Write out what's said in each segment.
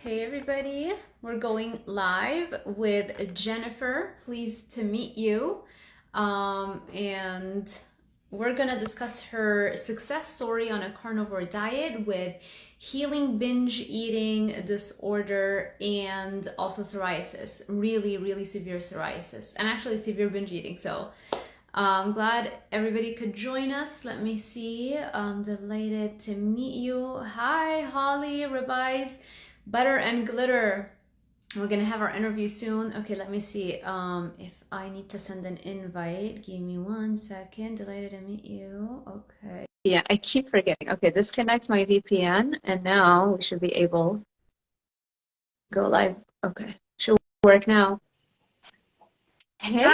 Hey everybody, we're going live with Jennifer. Pleased to meet you. And we're gonna discuss her success story on a carnivore diet with healing binge eating disorder and also psoriasis. Really, really severe psoriasis and actually severe binge eating. So I'm glad everybody could join us. Let me see. I'm delighted to meet you. Hi, Holly, Ribeyes, Butter and Glitter. We're gonna have our interview soon. Okay, let me see. If I need to send an invite, give me 1 second. Delighted to meet you. Okay. Yeah, I keep forgetting. Okay, disconnect my VPN, and now we should be able to go live. Okay, should work now. Hey,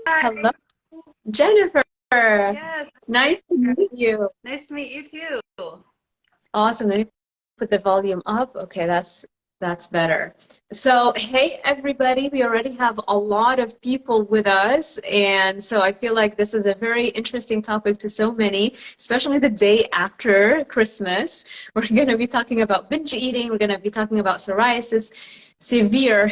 hello, Hi. Jennifer. Yes. Nice to meet you. Nice to meet you too. Awesome. Let me put the volume up. Okay, that's better. So, hey everybody, we already have a lot of people with us, and so I feel like this is a very interesting topic to so many, especially the day after Christmas. We're going to be talking about binge eating, we're going to be talking about psoriasis, severe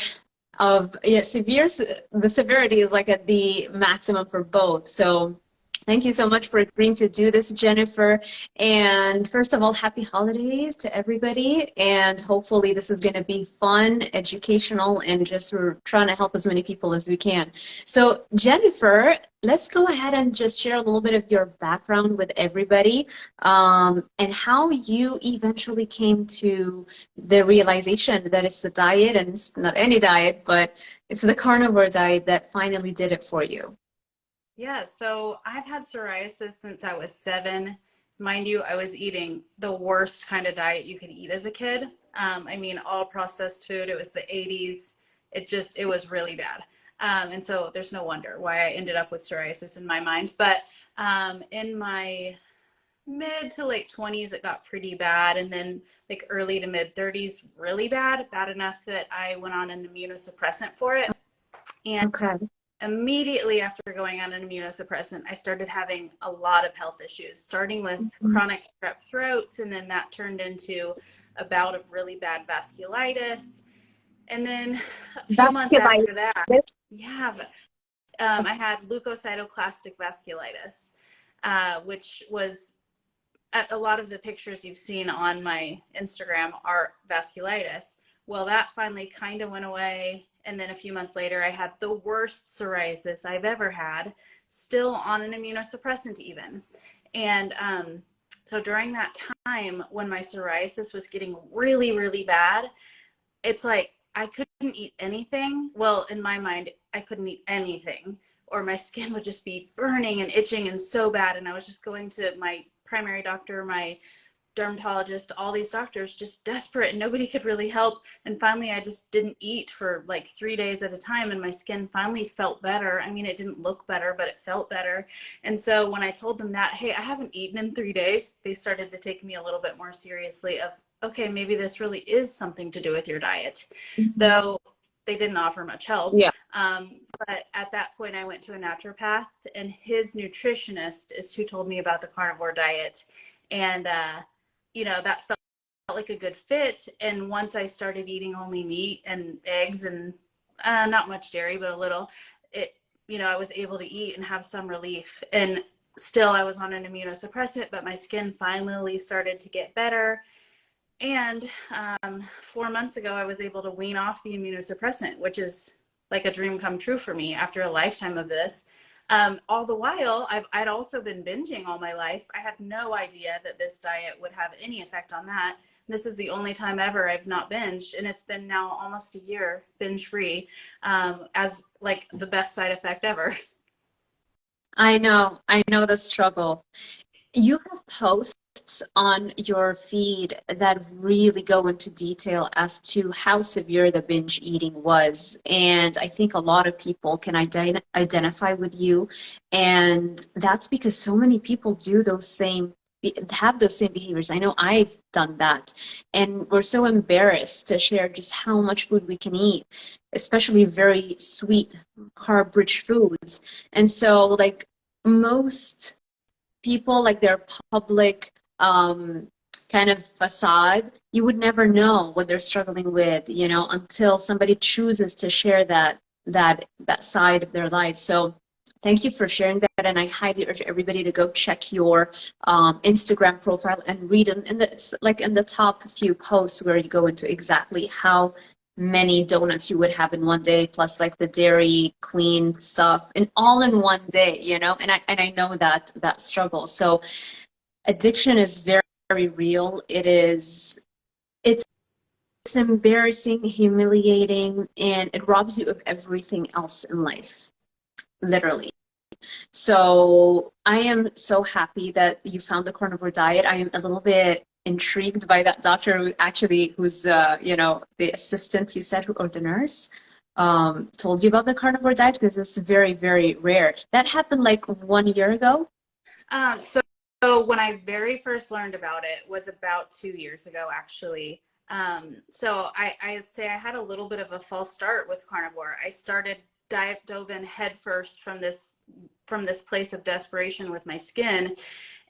the severity is like at the maximum for both. So thank you so much for agreeing to do this, Jennifer. And first of all, happy holidays to everybody. And hopefully this is going to be fun, educational, and just we're trying to help as many people as we can. So Jennifer, let's go ahead and just share a little bit of your background with everybody, and how you eventually came to the realization that it's the diet, and it's not any diet, but it's the carnivore diet that finally did it for you. Yeah, so I've had psoriasis since I was 7. Mind you, I was eating the worst kind of diet you could eat as a kid. I mean, all processed food. It was the 80s. It was really bad. And so there's no wonder why I ended up with psoriasis in my mind. But in my mid to late 20s, it got pretty bad. And then like early to mid 30s, really bad, bad enough that I went on an immunosuppressant for it. And Okay. immediately after going on an immunosuppressant, I started having a lot of health issues, starting with Mhm. chronic strep throats, and then that turned into a bout of really bad vasculitis. And then a few months Vasculitis. after that, yeah, I had leukocytoclastic vasculitis, which was a lot of the pictures you've seen on my Instagram are vasculitis. Well, that finally kind of went away. And then a few months later, I had the worst psoriasis I've ever had, still on an immunosuppressant, even. And so during that time, when my psoriasis was getting really, really bad, it's like I couldn't eat anything. Well, in my mind, I couldn't eat anything, or my skin would just be burning and itching and so bad. And I was just going to my primary doctor, my dermatologist, all these doctors, just desperate, and nobody could really help. And finally, I just didn't eat for like 3 days at a time, and my skin finally felt better. I mean, it didn't look better, but it felt better. And so when I told them that, hey, I haven't eaten in 3 days, they started to take me a little bit more seriously of, okay, maybe this really is something to do with your diet. Mhm. Though they didn't offer much help. Yeah. But at that point, I went to a naturopath, and his nutritionist is who told me about the carnivore diet. And, that felt like a good fit. And once I started eating only meat and eggs and not much dairy, but a little, I was able to eat and have some relief. And still, I was on an immunosuppressant, but my skin finally started to get better. And 4 months ago, I was able to wean off the immunosuppressant, which is like a dream come true for me after a lifetime of this. All the while, I'd also been binging all my life. I had no idea that this diet would have any effect on that. This is the only time ever I've not binged, and it's been now almost a year binge free, as like the best side effect ever. I know the struggle. You have posts on your feed that really go into detail as to how severe the binge eating was. And I think a lot of people can identify with you. And that's because so many people do have those same behaviors. I know I've done that. And we're so embarrassed to share just how much food we can eat, especially very sweet, carb-rich foods. And so, like, most people, like their public kind of facade, you would never know what they're struggling with, you know, until somebody chooses to share that side of their life. So thank you for sharing that, and I highly urge everybody to go check your Instagram profile and read in the top few posts where you go into exactly how many donuts you would have in one day, plus like the Dairy Queen stuff, and all in one day, you know. And I know that struggle. So addiction is very, very real. It's embarrassing, humiliating, and it robs you of everything else in life, literally. So I am so happy that you found the carnivore diet. I am a little bit intrigued by that doctor who's you know, the assistant you said, or the nurse told you about the carnivore diet, because it's very, very rare. That happened like 1 year ago. So when I very first learned about it was about 2 years ago, actually. So I'd say I had a little bit of a false start with carnivore. I dove in head first from this place of desperation with my skin.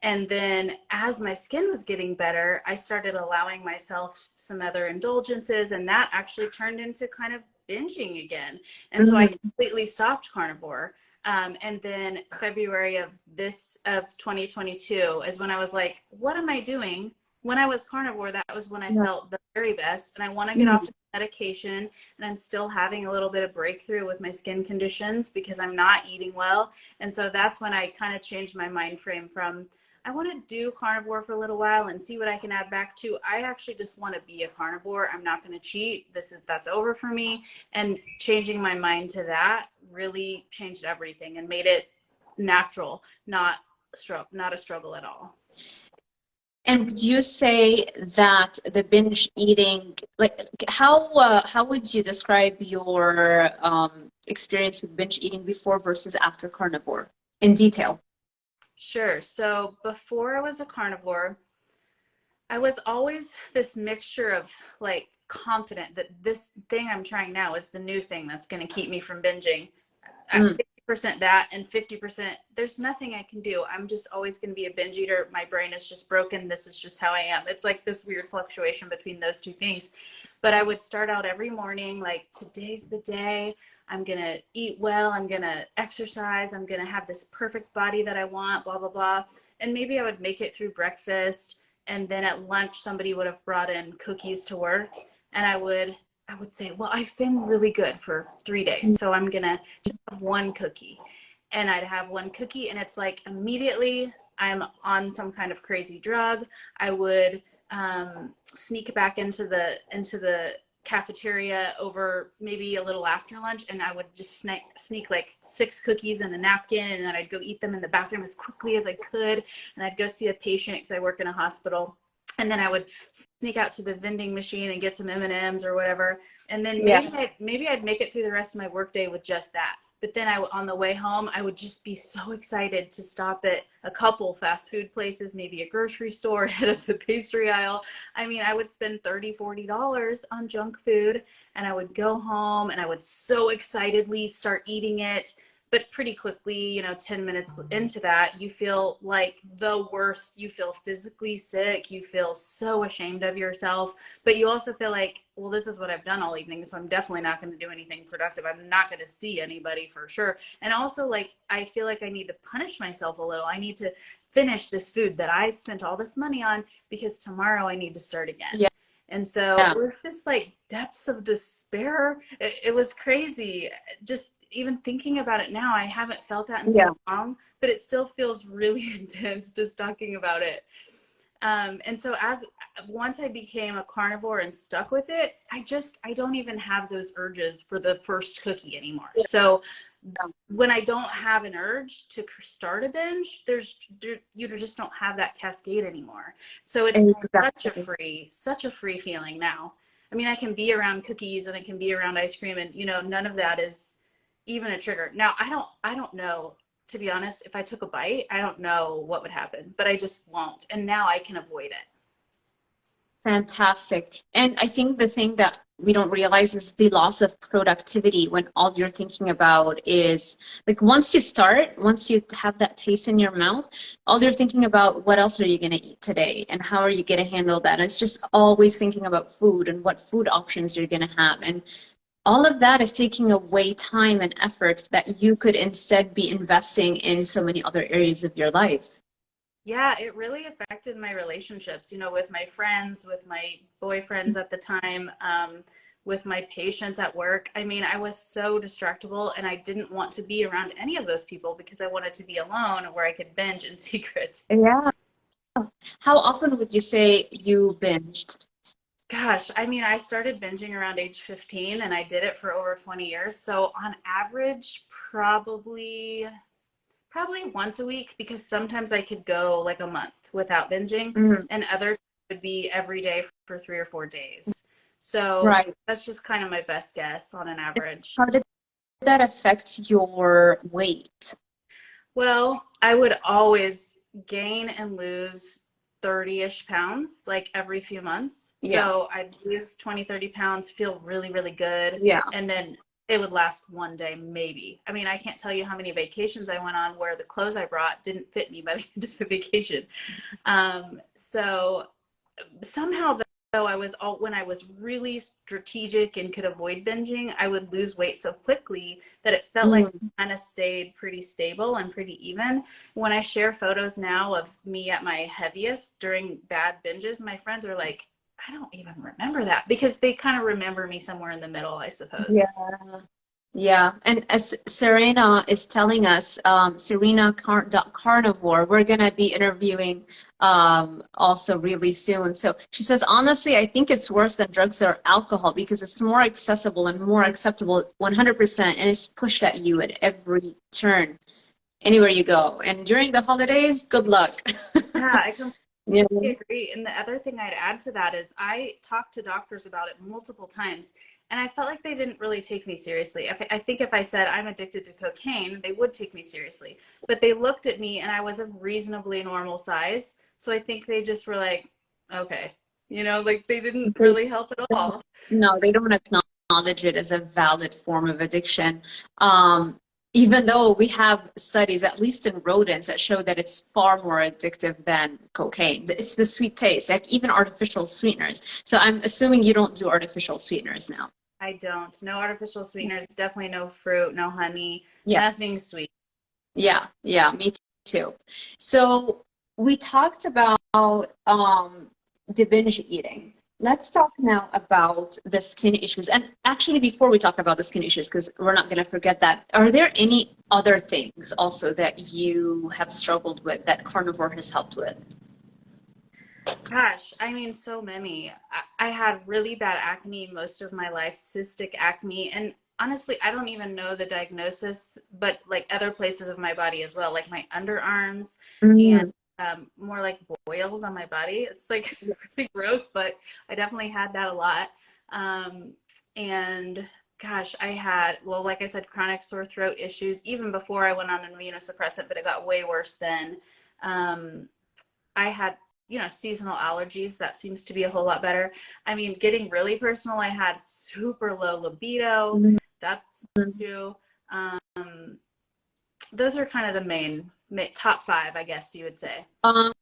And then as my skin was getting better, I started allowing myself some other indulgences, and that actually turned into kind of binging again. And so I completely stopped carnivore. And then February of 2022 is when I was like, what am I doing? When I was carnivore, that was when I felt the very best. And I want to get off medication, and I'm still having a little bit of breakthrough with my skin conditions because I'm not eating well. And so that's when I kind of changed my mind frame from, I want to do carnivore for a little while and see what I can add back to, I actually just want to be a carnivore. I'm not going to cheat. That's over for me. And changing my mind to that really changed everything and made it natural, not a struggle at all. And would you say that the binge eating, like how would you describe your experience with binge eating before versus after carnivore in detail? Sure. So before I was a carnivore, I was always this mixture of like confident that this thing I'm trying now is the new thing that's going to keep me from binging. 50% that and 50% there's nothing I can do. I'm just always going to be a binge eater. My brain is just broken. This is just how I am. It's like this weird fluctuation between those two things. But I would start out every morning like, today's the day. I'm going to eat well. I'm going to exercise. I'm going to have this perfect body that I want, blah, blah, blah. And maybe I would make it through breakfast. And then at lunch, somebody would have brought in cookies to work. And I would say, well, I've been really good for 3 days, so I'm gonna just have one cookie. And I'd have one cookie, and it's like immediately I'm on some kind of crazy drug. I would sneak back into the cafeteria over maybe a little after lunch, and I would just sneak like 6 cookies in a napkin, and then I'd go eat them in the bathroom as quickly as I could, and I'd go see a patient because I work in a hospital. And then I would sneak out to the vending machine and get some M&Ms or whatever. And then maybe I'd make it through the rest of my workday with just that. But then on the way home, I would just be so excited to stop at a couple fast food places, maybe a grocery store, head of the pastry aisle. I mean, I would spend $30, $40 on junk food, and I would go home and I would so excitedly start eating it. But pretty quickly, 10 minutes into that, you feel like the worst. You feel physically sick. You feel so ashamed of yourself. But you also feel like, well, this is what I've done all evening, so I'm definitely not going to do anything productive. I'm not going to see anybody for sure. And also, like, I feel like I need to punish myself a little. I need to finish this food that I spent all this money on because tomorrow I need to start again. Yeah. And so it was this like depths of despair. It was crazy. Just even thinking about it now, I haven't felt that in so long, but it still feels really intense just talking about it. And so once I became a carnivore and stuck with it, I don't even have those urges for the first cookie anymore. So when I don't have an urge to start a binge, you just don't have that cascade anymore. So it's such a free feeling now. I mean, I can be around cookies and I can be around ice cream, and none of that is even a trigger. Now, I don't know, to be honest, if I took a bite, I don't know what would happen, but I just won't. And now I can avoid it. Fantastic. And I think the thing that we don't realize is the loss of productivity when all you're thinking about is like once you have that taste in your mouth, all you're thinking about what else are you going to eat today and how are you going to handle that. And it's just always thinking about food and what food options you're going to have. And all of that is taking away time and effort that you could instead be investing in so many other areas of your life. Yeah, it really affected my relationships, you know, with my friends, with my boyfriends at the time, with my patients at work. I mean, I was so distractible and I didn't want to be around any of those people because I wanted to be alone where I could binge in secret. Yeah. How often would you say you binged? Gosh, I mean, I started binging around age 15 and I did it for over 20 years. So on average, probably once a week, because sometimes I could go like a month without binging, Mhm. and others would be every day for 3 or 4 days. So Right. that's just kind of my best guess on an average. How did that affect your weight? Well, I would always gain and lose 30-ish pounds like every few months. Yeah. So I'd lose 20, 30 pounds, feel really, really good. Yeah. And then it would last one day, maybe. I mean, I can't tell you how many vacations I went on where the clothes I brought didn't fit me by the end of the vacation. So somehow though when I was really strategic and could avoid binging, I would lose weight so quickly that it felt like it kind of stayed pretty stable and pretty even. When I share photos now of me at my heaviest during bad binges, my friends are like, I don't even remember that, because they kind of remember me somewhere in the middle, I suppose. Yeah. Yeah, and as Serena is telling us, Carnivore, we're gonna be interviewing also really soon. So she says, honestly, I think it's worse than drugs or alcohol because it's more accessible and more acceptable 100%, and it's pushed at you at every turn, anywhere you go. And during the holidays, good luck. Yeah, I completely Yeah. agree. And the other thing I'd add to that is I talked to doctors about it multiple times, and I felt like they didn't really take me seriously. I think if I said I'm addicted to cocaine, they would take me seriously. But they looked at me and I was a reasonably normal size. So I think they just were like, okay, like they didn't They really help at all. No, they don't acknowledge it as a valid form of addiction. Even though we have studies, at least in rodents, that show that it's far more addictive than cocaine. It's the sweet taste, like even artificial sweeteners. So I'm assuming you don't do artificial sweeteners now. I don't. No artificial sweeteners, definitely no fruit, no honey, Yeah, nothing sweet. yeah, me too. So we talked about the binge eating. Let's talk now about the skin issues. And actually, before we talk about the skin issues, because we're not going to forget that, are there any other things also that you have struggled with that Carnivore has helped with? Gosh, I mean, so many. I had really bad acne most of my life, cystic acne. And honestly, I don't even know the diagnosis, but like other places of my body as well, like my underarms and Mm, more like boils on my body. It's like really gross, but I definitely had that a lot. Um, and gosh, well, like I said, chronic sore throat issues even before I went on an immunosuppressant, but it got way worse then. Um, I had, seasonal allergies. That seems to be a whole lot better. I mean, getting really personal, I had super low libido. mm, That's true. Um, those are kind of the main top five, I guess you would say. Um,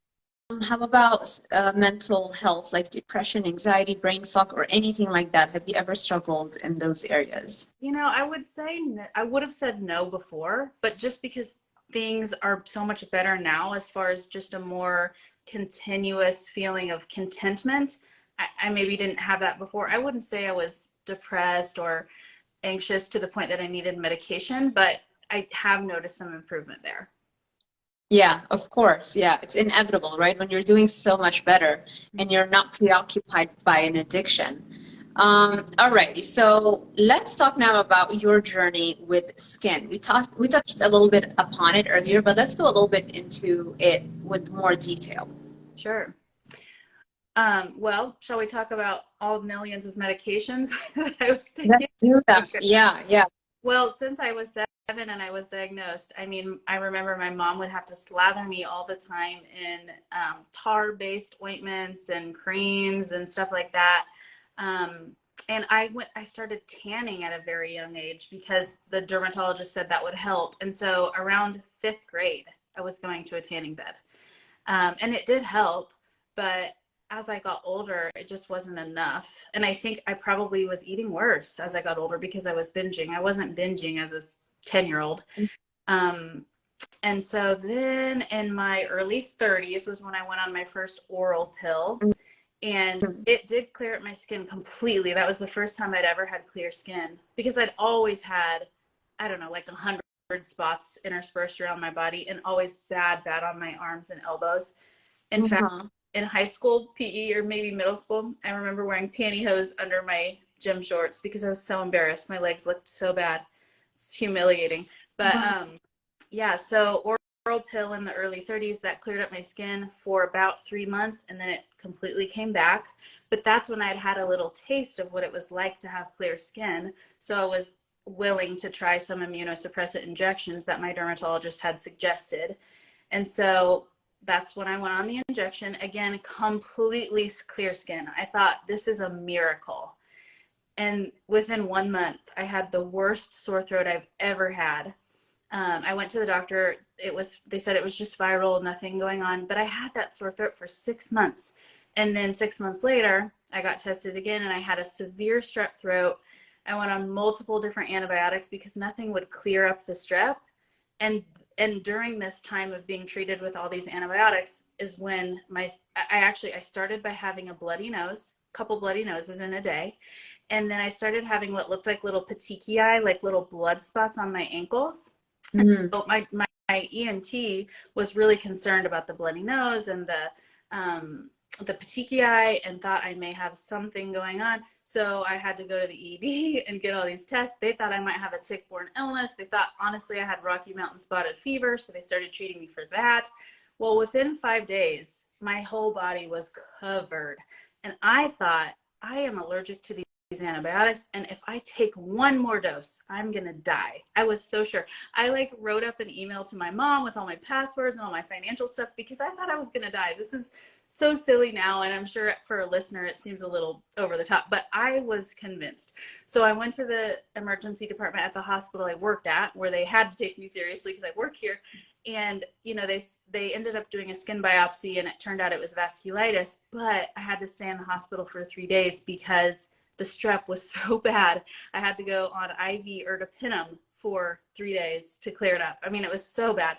how about mental health, like depression, anxiety, brain fog, or anything like that? Have you ever struggled in those areas? I would say I would have said no before, but just because things are so much better now as far as just a more continuous feeling of contentment, I maybe didn't have that before. I wouldn't say I was depressed or anxious to the point that I needed medication, but I have noticed some improvement there. Yeah, of course. Yeah, it's inevitable, right? When you're doing so much better and you're not preoccupied by an addiction. All right, so let's talk now about your journey with skin. We touched a little bit upon it earlier, but let's go a little bit into it with more detail. Sure. Well, shall we talk about all the millions of medications that I was Let's taking? do that. Okay. Yeah, yeah. Well, since I was 7 and I was diagnosed, I mean, I remember my mom would have to slather me all the time in tar-based ointments and creams and stuff like that. I started tanning at a very young age because the dermatologist said that would help. And so around 5th grade, I was going to a tanning bed. And it did help, but as I got older, it just wasn't enough. And I think I probably was eating worse as I got older because I was binging. I wasn't binging as a 10-year-old. And so then in my early 30s was when I went on my first oral pill. And it did clear up my skin completely. That was the first time I'd ever had clear skin because I'd always had, I don't know, like 100 spots interspersed around my body and always bad on my arms and elbows. In fact, in high school PE or maybe middle school, I remember wearing pantyhose under my gym shorts because I was so embarrassed. My legs looked so bad. It's humiliating. But yeah, so oral pill in the early 30s that cleared up my skin for about 3 months, and then it completely came back. But that's when I'd had a little taste of what it was like to have clear skin. So I was willing to try some immunosuppressant injections that my dermatologist had suggested. And so that's when I went on the injection. Again, completely clear skin. I thought, this is a miracle. And within 1 month, I had the worst sore throat I've ever had. I went to the doctor. They said it was just viral, nothing going on. But I had that sore throat for 6 months. And then 6 months later, I got tested again and I had a severe strep throat. I went on multiple different antibiotics because nothing would clear up the strep. And during this time of being treated with all these antibiotics is when I started by having a bloody nose, couple bloody noses in a day. And then I started having what looked like little petechiae, like little blood spots on my ankles. So my ENT was really concerned about the bloody nose and the petechiae and thought I may have something going on. So I had to go to the ED and get all these tests. They thought I might have a tick-borne illness. They thought, honestly, I had Rocky Mountain spotted fever. So they started treating me for that. Well, within 5 days, my whole body was covered. And I thought, I am allergic to these antibiotics, and if I take one more dose, I'm gonna die. I was so sure. I wrote up an email to my mom with all my passwords and all my financial stuff because I thought I was gonna die. This is so silly now, and I'm sure for a listener it seems a little over the top, but I was convinced. So I went to the emergency department at the hospital I worked at, where they had to take me seriously because I work here. And they ended up doing a skin biopsy, and it turned out it was vasculitis, but I had to stay in the hospital for 3 days because the strep was so bad. I had to go on IV ertapenem for 3 days to clear it up. I mean, it was so bad.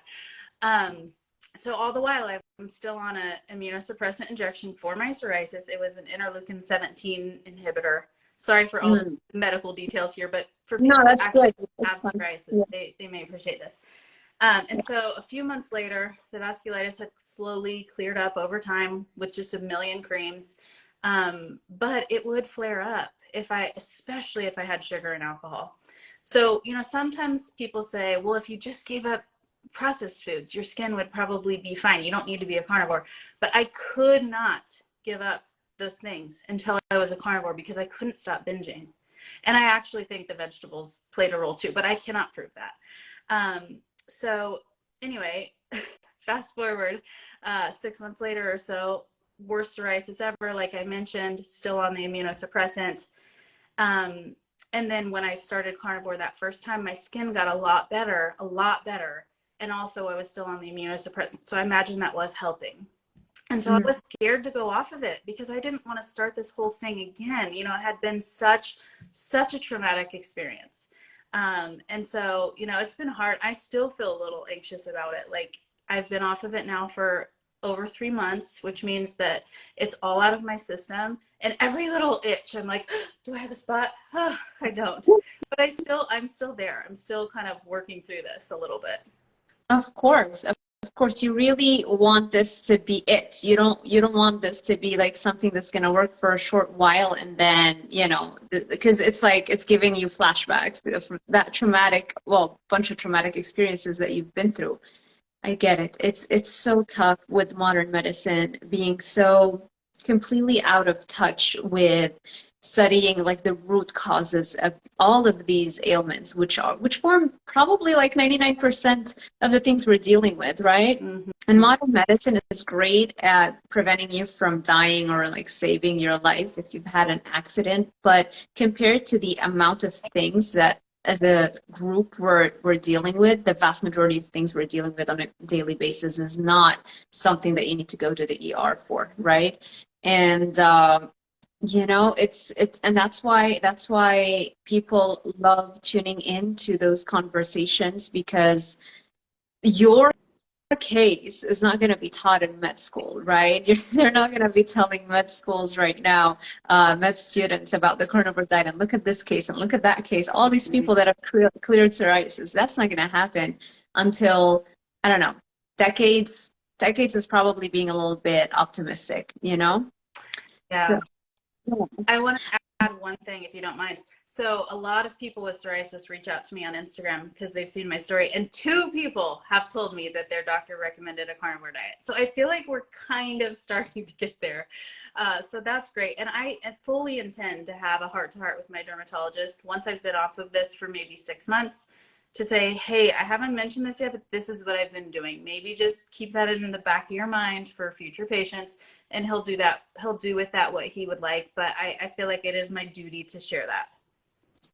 So all the while, I'm still on an immunosuppressant injection for my psoriasis. It was an interleukin 17 inhibitor. Sorry for all the medical details here, but for people who actually have psoriasis, they may appreciate this. And so a few months later, the vasculitis had slowly cleared up over time with just a million creams. But it would flare up especially if I had sugar and alcohol. So, sometimes people say, well, if you just gave up processed foods, your skin would probably be fine. You don't need to be a carnivore. But I could not give up those things until I was a carnivore because I couldn't stop binging. And I actually think the vegetables played a role too, but I cannot prove that. So anyway, fast forward 6 months later or so, worst psoriasis ever, like I mentioned, still on the immunosuppressant. And then when I started carnivore that first time, my skin got a lot better. And also I was still on the immunosuppressant. So I imagine that was helping. And so I was scared to go off of it because I didn't want to start this whole thing again. It had been such a traumatic experience. And so, it's been hard. I still feel a little anxious about it. Like, I've been off of it now for over 3 months, which means that it's all out of my system. And every little itch, I'm like, do I have a spot? Oh, I don't. But I'm still there. I'm still kind of working through this a little bit. Of course, you really want this to be it. You don't want this to be like something that's going to work for a short while and then, because it's like it's giving you flashbacks of that bunch of traumatic experiences that you've been through. I get it. It's so tough with modern medicine being so completely out of touch with studying like the root causes of all of these ailments, which form probably like 99% of the things we're dealing with, right? Mm-hmm. And modern medicine is great at preventing you from dying or like saving your life if you've had an accident. But compared to the amount of things that as a group we're dealing with, the vast majority of things we're dealing with on a daily basis is not something that you need to go to the ER for, right? And you know, it's and that's why people love tuning in to those conversations, because your case is not going to be taught in med school, right? They're not going to be telling med schools right now, med students about the carnivore diet and look at this case and look at that case. All these people that have cleared psoriasis, that's not going to happen until, I don't know, decades. Decades is probably being a little bit optimistic, you know? Yeah. So, I want to add one thing, if you don't mind. So a lot of people with psoriasis reach out to me on Instagram because they've seen my story, and 2 people have told me that their doctor recommended a carnivore diet. So I feel like we're kind of starting to get there. So that's great. And I fully intend to have a heart-to-heart with my dermatologist once I've been off of this for maybe 6 months, to say, hey, I haven't mentioned this yet, but this is what I've been doing. Maybe just keep that in the back of your mind for future patients, and he'll do that. He'll do with that what he would like. But I feel like it is my duty to share that.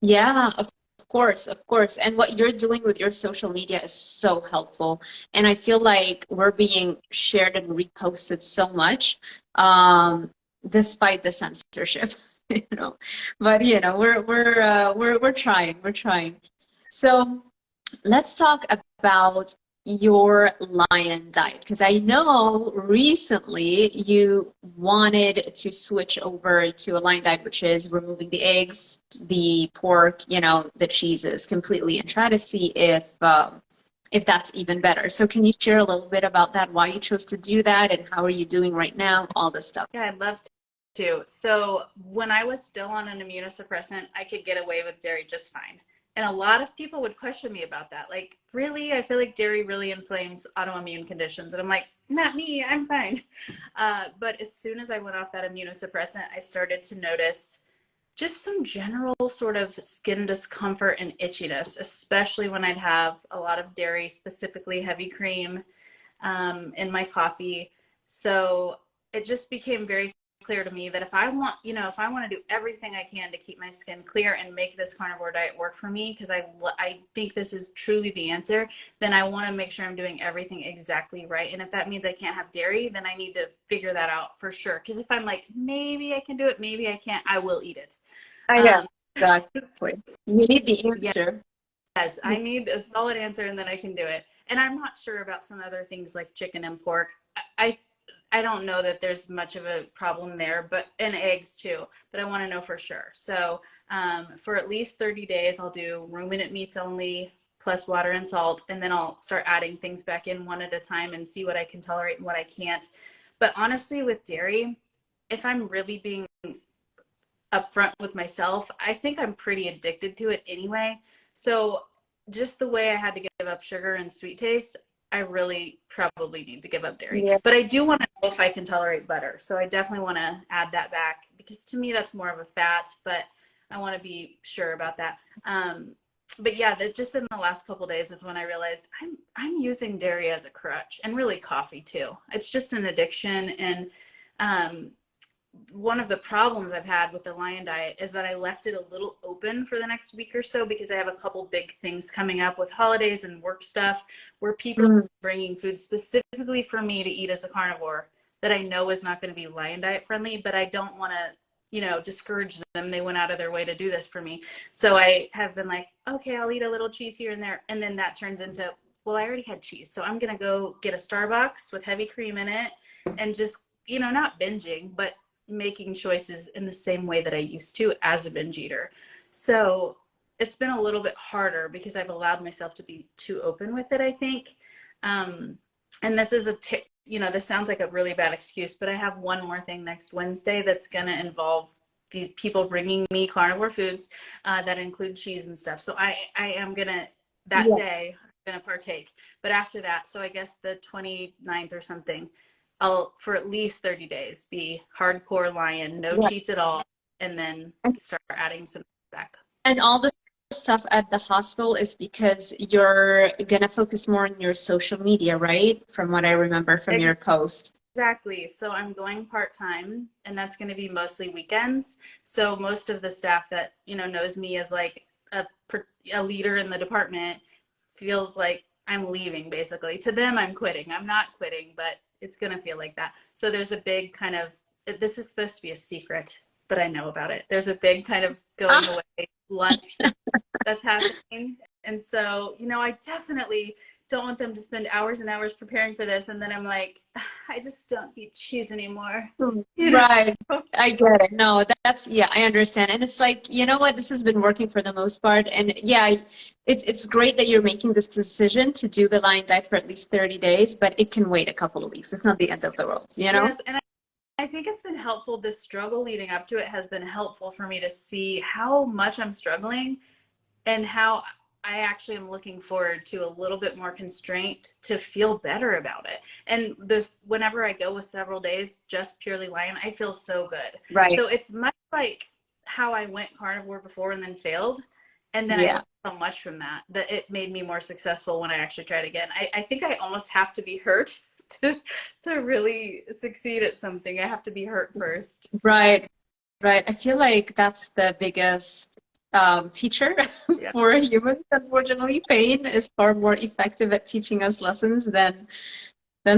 yeah, of course, of course. And what you're doing with your social media is so helpful. And I feel like we're being shared and reposted so much, despite the censorship, you know. But you know, we're trying, we're trying. So let's talk about your lion diet, because I know recently you wanted to switch over to a lion diet, which is removing the eggs, the pork, you know, the cheeses completely, and try to see if that's even better. So can you share a little bit about that, why you chose to do that, and how are you doing right now, all this stuff? Yeah, I'd love to. So when I was still on an immunosuppressant, I could get away with dairy just fine. And a lot of people would question me about that. Like, really? I feel like dairy really inflames autoimmune conditions. And I'm like, not me, I'm fine. But as soon as I went off that immunosuppressant, I started to notice just some general sort of skin discomfort and itchiness, especially when I'd have a lot of dairy, specifically heavy cream, in my coffee. So it just became very clear to me that if I want, if I want to do everything I can to keep my skin clear and make this carnivore diet work for me, because I think this is truly the answer, then I want to make sure I'm doing everything exactly right. And if that means I can't have dairy, then I need to figure that out for sure. Because if I'm like, maybe I can do it, maybe I can't, I will eat it. Yeah, exactly. You need the answer. Yes, I need a solid answer, and then I can do it. And I'm not sure about some other things like chicken and pork. I don't know that there's much of a problem there, but and eggs too. But I want to know for sure. So for at least 30 days, I'll do ruminant meats only, plus water and salt, and then I'll start adding things back in one at a time and see what I can tolerate and what I can't. But honestly, with dairy, if I'm really being upfront with myself, I think I'm pretty addicted to it anyway. So just the way I had to give up sugar and sweet taste, I really probably need to give up dairy. Yeah. But I do want to know if I can tolerate butter. So I definitely want to add that back, because to me that's more of a fat, but I want to be sure about that. But yeah, that just in the last couple of days is when I realized I'm using dairy as a crutch, and really coffee too. It's just an addiction. And one of the problems I've had with the lion diet is that I left it a little open for the next week or so, because I have a couple big things coming up with holidays and work stuff where people are bringing food specifically for me to eat as a carnivore that I know is not going to be lion diet friendly, but I don't want to, discourage them. They went out of their way to do this for me. So I have been like, okay, I'll eat a little cheese here and there. And then that turns into, well, I already had cheese, so I'm going to go get a Starbucks with heavy cream in it, and just, not binging, but making choices in the same way that I used to as a binge eater. So it's been a little bit harder because I've allowed myself to be too open with it, I think. And this is this sounds like a really bad excuse, but I have one more thing next Wednesday that's going to involve these people bringing me carnivore foods that include cheese and stuff. So I am going to, that day, I'm going to partake. But after that, so I guess the 29th or something, I'll, for at least 30 days, be hardcore lion, no cheats at all. and then start adding some back. And all the stuff at the hospital is because you're gonna focus more on your social media, right? From what I remember from your post. Exactly. So I'm going part-time, and that's going to be mostly weekends. So most of the staff that, knows me as like a leader in the department feels like I'm leaving, basically. To them, I'm quitting. I'm not quitting, but it's going to feel like that. So there's a big kind of, this is supposed to be a secret, but I know about it. There's a big kind of going away lunch that's happening. And so, I definitely don't want them to spend hours and hours preparing for this. And then I'm like, I just don't eat cheese anymore. Right. I get it. No, I understand. And it's like, you know what? This has been working for the most part. And yeah, it's great that you're making this decision to do the Lion diet for at least 30 days, but it can wait a couple of weeks. It's not the end of the world, Yes, and I think it's been helpful. This struggle leading up to it has been helpful for me to see how much I'm struggling and how I actually am looking forward to a little bit more constraint to feel better about it. And whenever I go with several days, just purely Lion, I feel so good. Right. So it's much like how I went carnivore before and then failed. And then I learned so much from that it made me more successful when I actually tried again. I think I almost have to be hurt to really succeed at something. I have to be hurt first. Right. I feel like that's the biggest teacher for humans. Unfortunately, pain is far more effective at teaching us lessons than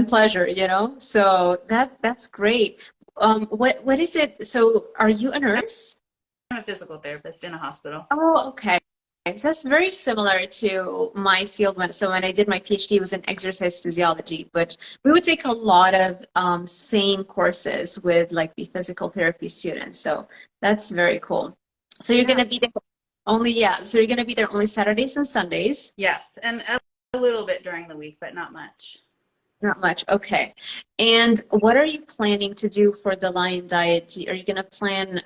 pleasure, so that's great. What is it? So are you a nurse? I'm a physical therapist in a hospital. Oh, okay. So that's very similar to my field. When I did my PhD, it was in exercise physiology, but we would take a lot of same courses with like the physical therapy students. So that's very cool. So you're gonna be there so you're gonna be there only Saturdays and Sundays. Yes, and a little bit during the week, but not much. Not much. Okay. And what are you planning to do for the Lion diet? Are you gonna plan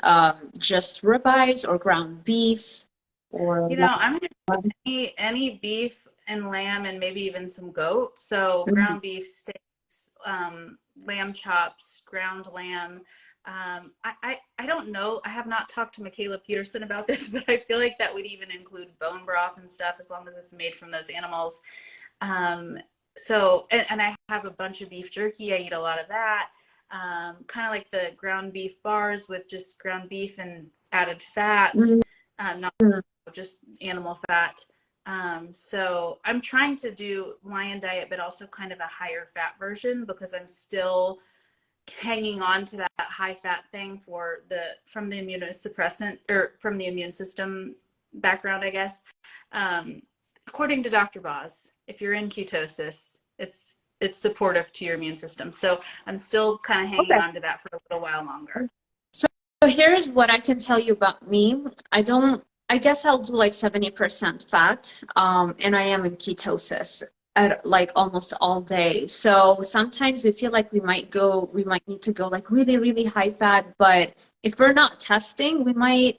just ribeyes or ground beef? Or I'm gonna eat any beef and lamb and maybe even some goat. So ground beef, steaks, lamb chops, ground lamb. I don't know. I have not talked to Michaela Peterson about this, but I feel like that would even include bone broth and stuff as long as it's made from those animals. So, and I have a bunch of beef jerky. I eat a lot of that. Kind of like the ground beef bars with just ground beef and added fat, not just animal fat. So I'm trying to do Lion diet, but also kind of a higher fat version because I'm still hanging on to that high fat thing from the immunosuppressant or from the immune system background, I guess. According to Dr. Boz, if you're in ketosis, it's supportive to your immune system. So I'm still kind of hanging on to that for a little while longer. So here's what I can tell you about me. I guess I'll do like 70% fat, and I am in ketosis at like almost all day. So sometimes we feel like we might need to go like really, really high fat, but if we're not testing, I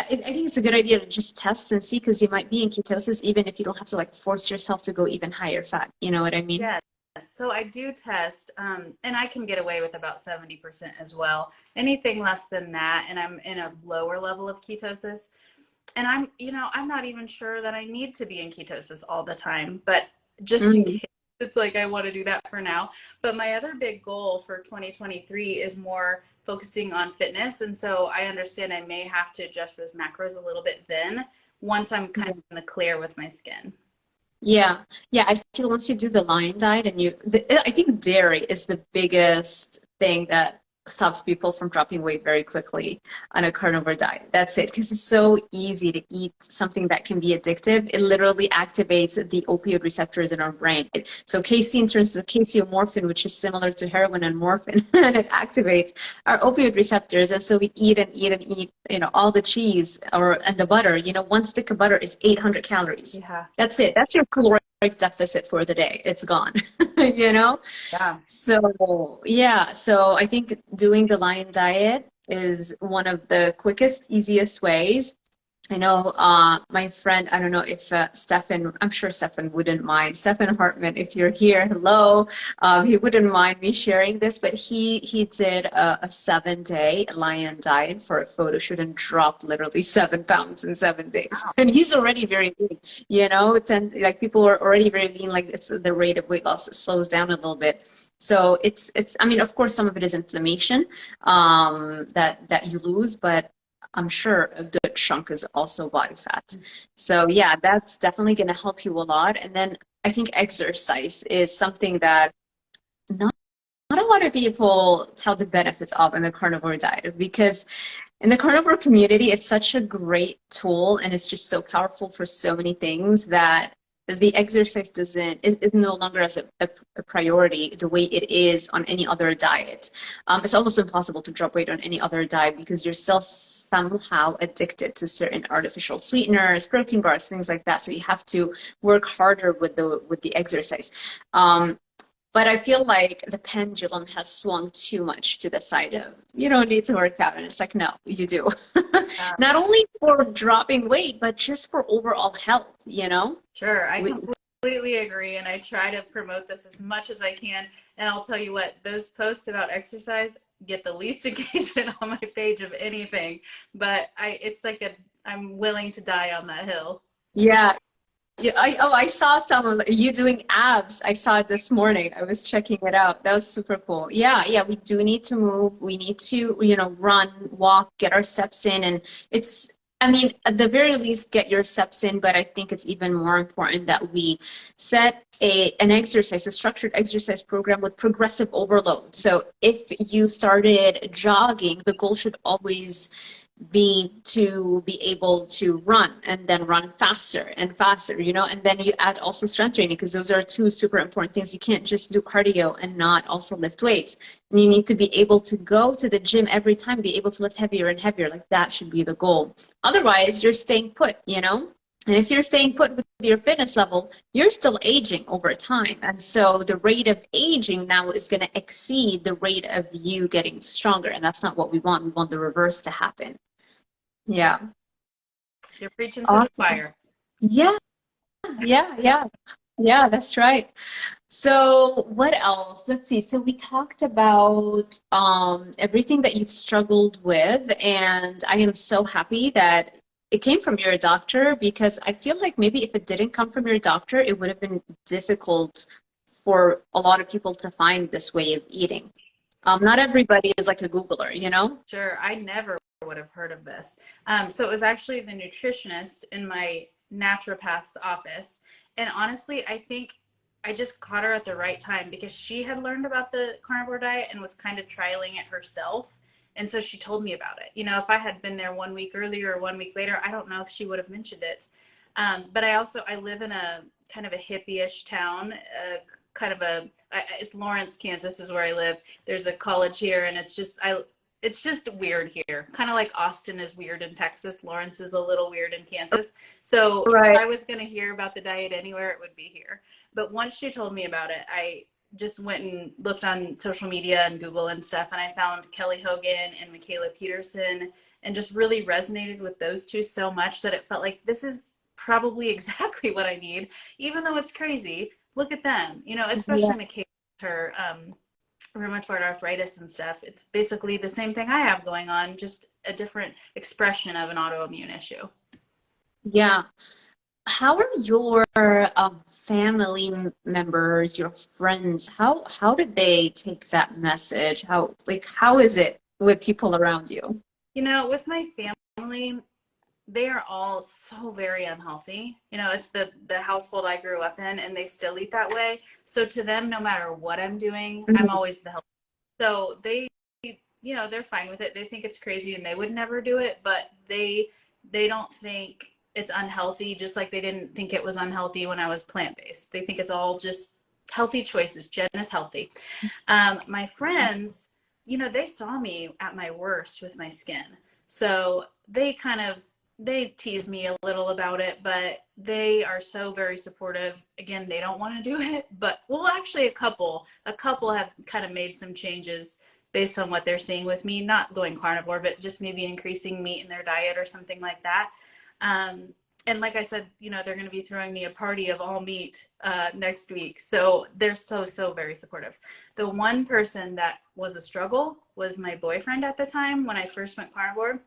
think it's a good idea to just test and see, because you might be in ketosis even if you don't have to like force yourself to go even higher fat. You know what I mean? Yes. So I do test, and I can get away with about 70% as well. Anything less than that, and I'm in a lower level of ketosis. And I'm not even sure that I need to be in ketosis all the time, but just in case, it's like I want to do that for now. But my other big goal for 2023 is more focusing on fitness. And so I understand I may have to adjust those macros a little bit then once I'm kind of in the clear with my skin. Yeah. I feel once you do the Lion diet I think dairy is the biggest thing that stops people from dropping weight very quickly on a carnivore diet. That's it, because it's so easy to eat something that can be addictive. It literally activates the opioid receptors in our brain. So casein turns to casomorphin, which is similar to heroin and morphine, and it activates our opioid receptors. And so we eat and eat and eat, all the cheese and the butter. One stick of butter is 800 calories. Yeah. That's it. That's your caloric deficit for the day. It's gone. Yeah. So I think doing the Lion diet is one of the quickest, easiest ways. I know my friend, I don't know if Stefan, I'm sure Stefan wouldn't mind. Stefan Hartman, if you're here, hello. He wouldn't mind me sharing this, but he did a 7-day lion diet for a photo shoot and dropped literally 7 pounds in 7 days. And he's already very lean, you know, like people are already very lean, like it's the rate of weight loss slows down a little bit. So I mean, of course, some of it is inflammation that you lose, but I'm sure a good chunk is also body fat. So yeah, that's definitely going to help you a lot. And then I think exercise is something that not, not a lot of people tell the benefits of in the carnivore diet, because in the carnivore community, it's such a great tool and it's just so powerful for so many things that the exercise is no longer as a priority the way it is on any other diet. It's almost impossible to drop weight on any other diet because you're still somehow addicted to certain artificial sweeteners, protein bars, things like that. So you have to work harder with the exercise. But I feel like the pendulum has swung too much to the side of you don't need to work out. And it's like, no, you do. Not only for dropping weight, but just for overall health, you know? Sure, I completely agree. And I try to promote this as much as I can. And I'll tell you what, those posts about exercise get the least engagement on my page of anything. But it's like I'm willing to die on that hill. Yeah. Yeah, I saw some of you doing abs. I saw it this morning. I was checking it out. That was super cool. Yeah, we do need to move. We need to, you know, run, walk, get our steps in. And I mean, at the very least, get your steps in, but I think it's even more important that we set a structured exercise program with progressive overload. So if you started jogging, the goal should always be to be able to run and then run faster and faster, you know, and then you add also strength training because those are two super important things. You can't just do cardio and not also lift weights. And you need to be able to go to the gym every time, be able to lift heavier and heavier. Like that should be the goal. Otherwise, you're staying put, you know? And if you're staying put with your fitness level, you're still aging over time. And so the rate of aging now is going to exceed the rate of you getting stronger. And that's not what we want. We want the reverse to happen. Yeah. You're preaching to the choir. Yeah, that's right. So what else? Let's see. So we talked about everything that you've struggled with, and I am so happy that it came from your doctor, because I feel like maybe if it didn't come from your doctor, it would have been difficult for a lot of people to find this way of eating. Not everybody is like a Googler, you know? Sure, I never would have heard of this. So it was actually the nutritionist in my naturopath's office. And honestly, I think I just caught her at the right time because she had learned about the carnivore diet and was kind of trialing it herself. And so she told me about it. You know, if I had been there 1 week earlier or 1 week later, I don't know if she would have mentioned it. But I live in a kind of a hippie-ish town, it's Lawrence, Kansas is where I live. There's a college here, and it's just weird here. Kind of like Austin is weird in Texas. Lawrence is a little weird in Kansas. So Right. if I was going to hear about the diet anywhere, it would be here. But once she told me about it, I just went and looked on social media and Google and stuff, and I found Kelly Hogan and Michaela Peterson, and just really resonated with those two so much that it felt like this is probably exactly what I need, even though it's crazy. Look at them, you know, especially Michaela, her rheumatoid arthritis and stuff. It's basically the same thing I have going on, just a different expression of an autoimmune issue. Yeah. How are your family members, your friends, how did they take that message? How is it with people around you? You know, with my family, they are all so very unhealthy. You know, it's the household I grew up in, and they still eat that way. So to them, no matter what I'm doing, I'm always the healthy. So they, you know, they're fine with it. They think it's crazy and they would never do it, but they don't think it's unhealthy, just like they didn't think it was unhealthy when I was plant-based. They think it's all just healthy choices. Jen is healthy. My friends, you know, they saw me at my worst with my skin. So they tease me a little about it, but they are so very supportive. Again, they don't want to do it, but actually a couple have kind of made some changes based on what they're seeing with me, not going carnivore, but just maybe increasing meat in their diet or something like that. And like I said, you know, they're going to be throwing me a party of all meat next week. So they're so very supportive. The one person that was a struggle was my boyfriend at the time when I first went carnivore.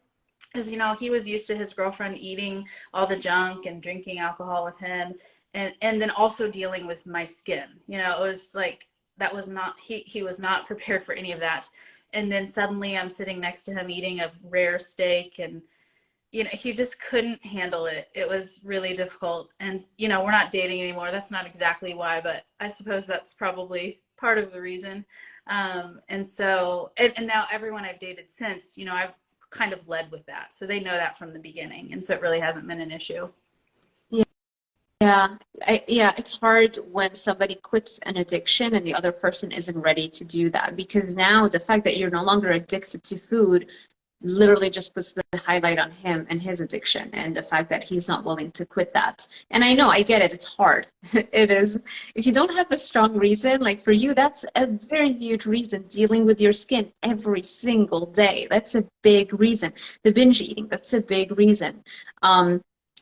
Because, you know, he was used to his girlfriend eating all the junk and drinking alcohol with him. And then also dealing with my skin. You know, it was like, that was not, he was not prepared for any of that. And then suddenly I'm sitting next to him eating a rare steak, and you know, he just couldn't handle it. It was really difficult. And, you know, we're not dating anymore. That's not exactly why, but I suppose that's probably part of the reason. And so, and now everyone I've dated since, you know, I've kind of led with that. So they know that from the beginning. And so it really hasn't been an issue. Yeah, yeah, it's hard when somebody quits an addiction and the other person isn't ready to do that, because now the fact that you're no longer addicted to food literally just puts the highlight on him and his addiction and the fact that he's not willing to quit that. And I know, I get it, it's hard. It is. If you don't have a strong reason, like for you, that's a very huge reason, dealing with your skin every single day. That's a big reason. The binge eating, that's a big reason.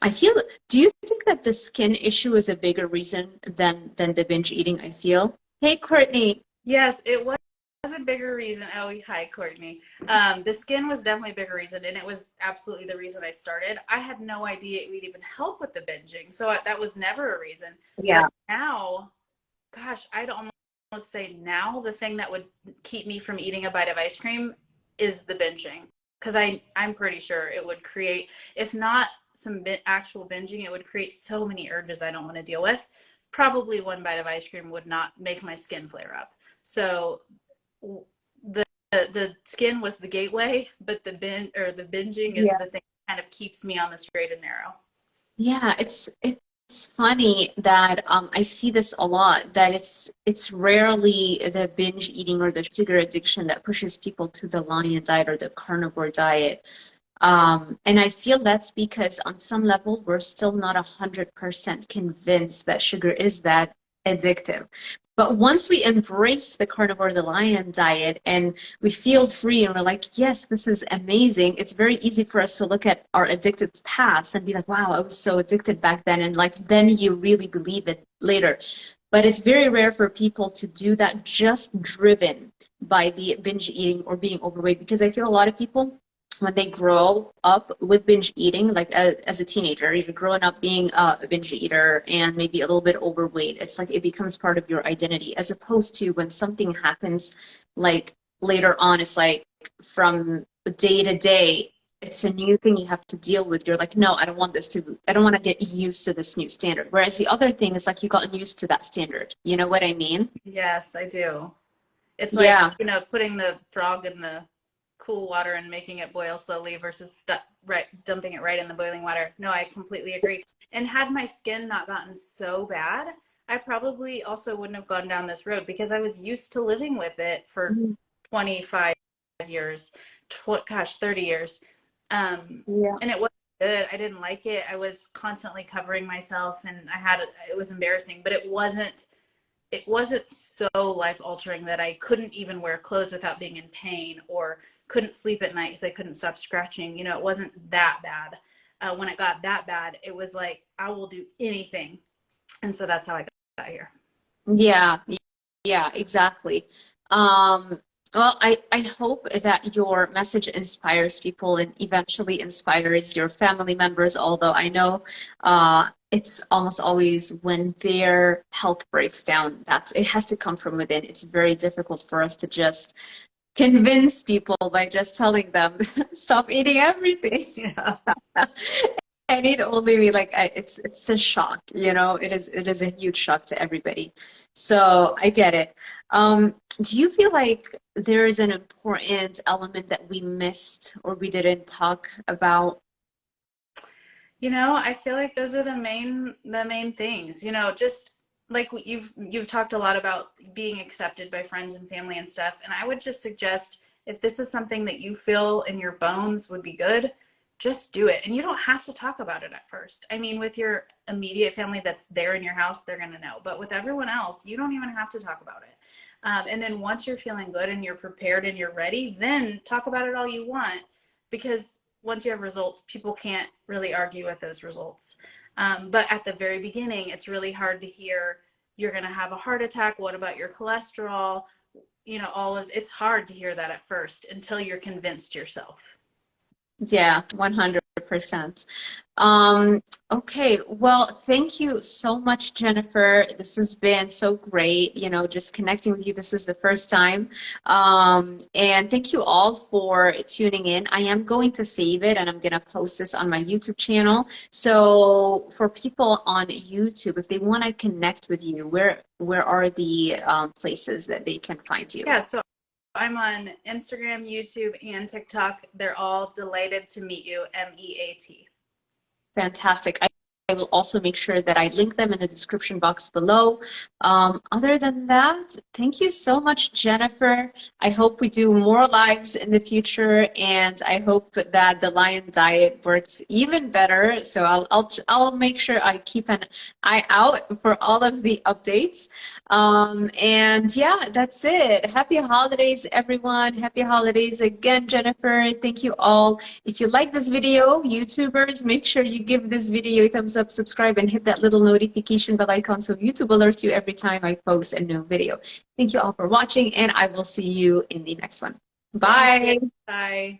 I feel, do you think that the skin issue is a bigger reason than the binge eating, I feel? Hey, Courtney. Yes, it was a bigger reason. Oh, hi, Courtney. The skin was definitely a bigger reason, and it was absolutely the reason I started. I had no idea it would even help with the binging, so that was never a reason. Yeah. But now, gosh, I'd almost say now the thing that would keep me from eating a bite of ice cream is the binging, because I'm pretty sure it would create, if not some actual binging, it would create so many urges I don't want to deal with. Probably one bite of ice cream would not make my skin flare up. So the skin was the gateway, but the binging is the thing that kind of keeps me on the straight and narrow. Yeah, it's funny that I see this a lot, that it's rarely the binge eating or the sugar addiction that pushes people to the lion diet or the carnivore diet. And I feel that's because on some level, we're still not 100% convinced that sugar is that addictive. But once we embrace the carnivore, the lion diet, and we feel free and we're like, yes, this is amazing, it's very easy for us to look at our addicted past and be like, wow, I was so addicted back then. And like, then you really believe it later. But it's very rare for people to do that just driven by the binge eating or being overweight, because I feel a lot of people, when they grow up with binge eating, like as a teenager, you're growing up being a binge eater and maybe a little bit overweight, it's like it becomes part of your identity, as opposed to when something happens like later on, it's like from day to day, it's a new thing you have to deal with. You're like, no, I don't want to get used to this new standard. Whereas the other thing is like you gotten used to that standard. You know what I mean? Yes, I do. It's like, you know, putting the frog in the cool water and making it boil slowly versus dumping it right in the boiling water. No, I completely agree. And had my skin not gotten so bad, I probably also wouldn't have gone down this road, because I was used to living with it for 25 years, 30 years. And it wasn't good. I didn't like it. I was constantly covering myself, and it was embarrassing, but it wasn't so life altering that I couldn't even wear clothes without being in pain, or couldn't sleep at night because I couldn't stop scratching. You know, it wasn't that bad. When it got that bad, it was like, I will do anything. And so that's how I got here. Yeah, exactly. Well, I hope that your message inspires people and eventually inspires your family members, although I know it's almost always when their health breaks down that it has to come from within. It's very difficult for us to just convince people by just telling them stop eating everything. Yeah. And it only be like it's a shock, you know. It is a huge shock to everybody. So I get it. Do you feel like there is an important element that we missed or we didn't talk about? You know, I feel like those are the main things. You know, just like you've talked a lot about being accepted by friends and family and stuff. And I would just suggest, if this is something that you feel in your bones would be good, just do it. And you don't have to talk about it at first. I mean, with your immediate family that's there in your house, they're going to know. But with everyone else, you don't even have to talk about it. And then once you're feeling good and you're prepared and you're ready, then talk about it all you want. Because once you have results, people can't really argue with those results. But at the very beginning, it's really hard to hear, you're going to have a heart attack. What about your cholesterol? You know, it's hard to hear that at first until you're convinced yourself. Yeah, 100%. Okay, well, thank you so much, Jennifer. This has been so great, you know, just connecting with you. This is the first time. And thank you all for tuning in. I am going to save it and I'm going to post this on my YouTube channel. So for people on YouTube, if they want to connect with you, where are the places that they can find you? Yeah, so I'm on Instagram, YouTube, and TikTok. They're all Delighted to Meet You, MEAT. Fantastic. I will also make sure that I link them in the description box below. Other than that, thank you so much, Jennifer. I hope we do more lives in the future, and I hope that the Lion Diet works even better. So I'll make sure I keep an eye out for all of the updates. And yeah, that's it. Happy holidays, everyone. Happy holidays again, Jennifer. Thank you all. If you like this video, YouTubers, make sure you give this video a thumbs up, subscribe, and hit that little notification bell icon so YouTube alerts you every time I post a new video. Thank you all for watching, and I will see you in the next one. Bye. Bye.